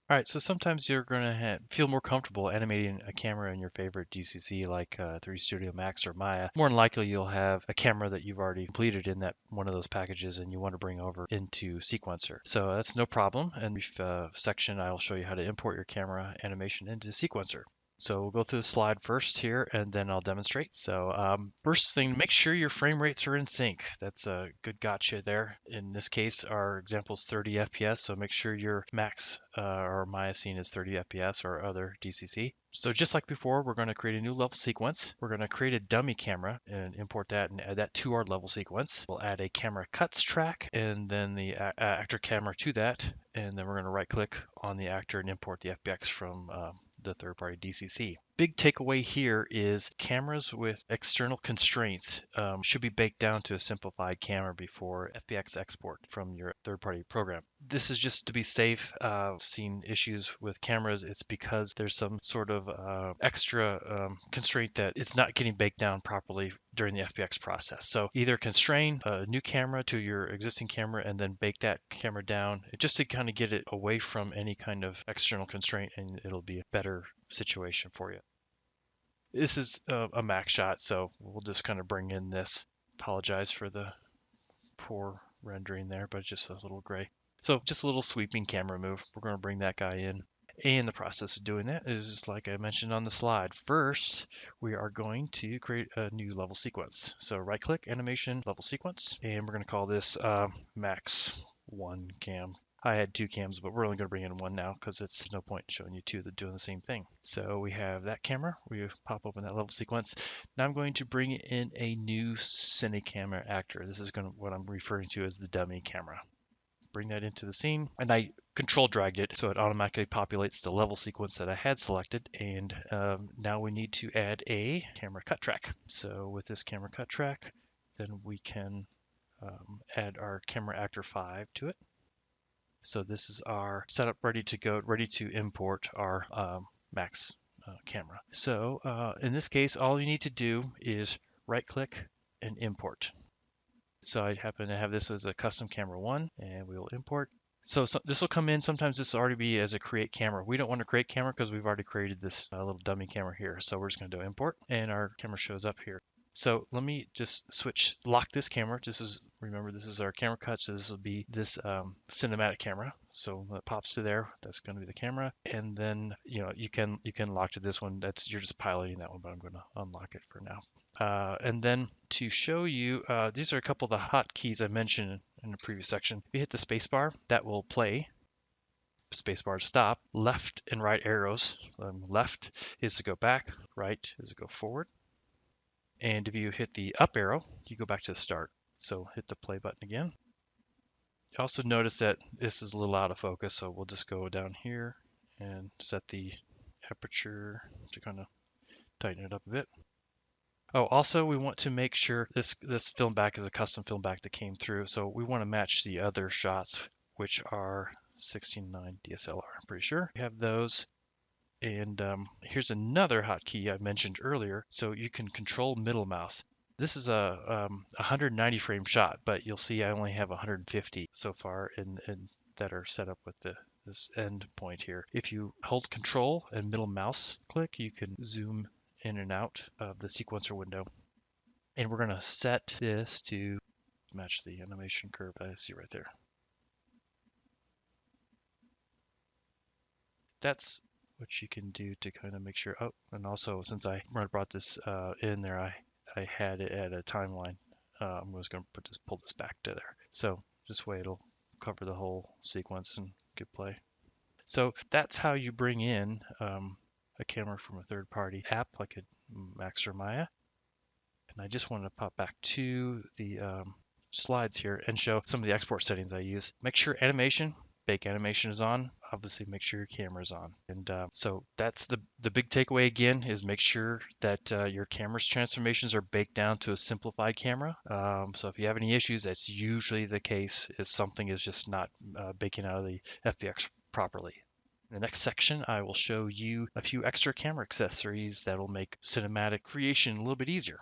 All right, so sometimes you're going to feel more comfortable animating a camera in your favorite DCC like 3 Studio Max or Maya. More than likely, you'll have a camera that you've already completed in that one of those packages and you want to bring over into Sequencer. So that's no problem. In the section, I'll show you how to import your camera animation into Sequencer. So we'll go through the slide first here, and then I'll demonstrate. So first thing, make sure your frame rates are in sync. That's a good gotcha there. In this case, our example is 30 FPS, so make sure your max or Maya scene is 30 FPS or other DCC. So just like before, we're going to create a new level sequence. We're going to create a dummy camera and import that and add that to our level sequence. We'll add a camera cuts track and then the actor camera to that. And then we're going to right click on the actor and import the FBX from the third-party DCC. Big takeaway here is cameras with external constraints should be baked down to a simplified camera before FBX export from your third-party program. This is just to be safe. Seen issues with cameras. It's because there's some sort of extra constraint that it's not getting baked down properly during the FBX process. So either constrain a new camera to your existing camera and then bake that camera down just to kind of get it away from any kind of external constraint, and it'll be a better situation for you. This is a max shot, so we'll just kind of bring in this. Apologize for the poor rendering there, but just a little gray. So just a little sweeping camera move. We're going to bring that guy in. And the process of doing that is just like I mentioned on the slide. First, we are going to create a new level sequence. So right click, animation, level sequence, and we're going to call this max 1 cam. I had 2 cams, but we're only going to bring in 1 now because it's no point showing you 2 that are doing the same thing. So we have that camera. We pop open that level sequence. Now I'm going to bring in a new cine camera actor. This is what I'm referring to as the dummy camera. Bring that into the scene, and I control dragged it so it automatically populates the level sequence that I had selected. And now we need to add a camera cut track. So with this camera cut track, then we can add our camera actor 5 to it. So this is our setup ready to go, ready to import our max camera. So in this case, all you need to do is right click and import. So I happen to have this as a custom camera 1, and we will import. So this will come in. Sometimes this will already be as a create camera. We don't want to create camera because we've already created this little dummy camera here. So we're just going to do import, and our camera shows up here. So let me just lock this camera. Remember, this is our camera cut. So this will be this cinematic camera. So when it pops to there, that's going to be the camera. And then, you can lock to this one. You're just piloting that one, but I'm going to unlock it for now. And then to show you, these are a couple of the hotkeys I mentioned in the previous section. If you hit the spacebar, that will play. Spacebar to stop. Left and right arrows. Left is to go back. Right is to go forward. And if you hit the up arrow, you go back to the start. So hit the play button again. Also notice that this is a little out of focus, so we'll just go down here and set the aperture to kind of tighten it up a bit. Oh, also we want to make sure this film back is a custom film back that came through. So we want to match the other shots, which are 16:9 DSLR. I'm pretty sure we have those. And here's another hotkey I mentioned earlier. So you can control middle mouse. This is a 190 frame shot, but you'll see I only have 150 so far in that are set up with this end point here. If you hold control and middle mouse click, you can zoom in and out of the sequencer window. And we're going to set this to match the animation curve I see right there. That's what you can do to kind of make sure. Oh, and also since when I brought this in there, I had it at a timeline. I'm just going to pull this back to there. So this way it'll cover the whole sequence and get play. So that's how you bring in a camera from a third-party app like a Max or Maya. And I just want to pop back to the slides here and show some of the export settings I use. Make sure bake animation is on. Obviously, make sure your camera is on. And so that's the big takeaway again is make sure that your camera's transformations are baked down to a simplified camera. So if you have any issues, that's usually the case is something is just not baking out of the FBX properly. In the next section, I will show you a few extra camera accessories that will make cinematic creation a little bit easier.